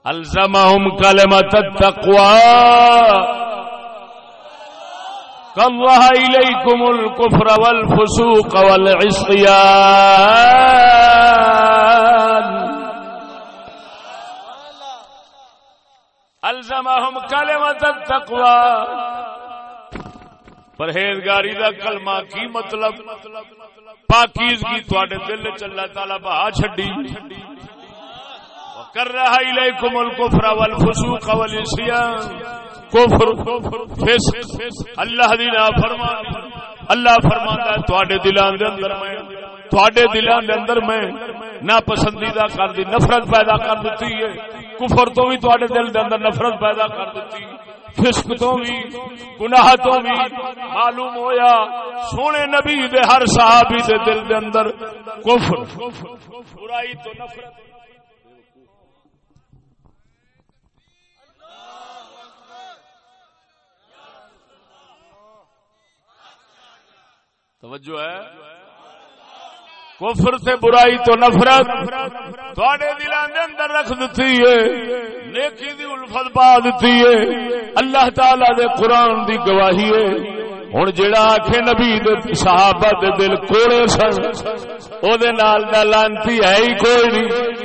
الزمهم کلمۃ التقوی کرہ الیکم الکفر والفسوق والعصیان الزمهم کلمۃ التقوی پرہیزگاری دا کلمہ کی مطلب پاکیزگی تواڈے دل وچ اللہ تعالی بہا چھڈی وکرہ الیکم الکفر والفسوق والعصیان کفر فسق اللہ دی نافرمانی اللہ فرماندا ہے تواڈے دلاں دے اندر میں ناپسندیدہ کر دی نفرت پیدا کر دتی ہے کفر تو بھی تواڈے دل دے اندر نفرت پیدا کر دتی فسق تو بھی گناہ تو بھی معلوم ہویا سونے نبی دے ہر صحابی دے دل دے اندر کفر برائی تو نفرت توجہ ہے کفر سے برائی تو نفرت تواڈے دلاں دے اندر رکھ دتی ہے نیکی دی الفت پا دتی ہے اللہ تعالی دے قرآن دی گواہی ہے ہن جڑا آکھے نبی دے صحابہ دے دل کوڑے سن او دے نال دا لعنتی ہے ہی کوئی نہیں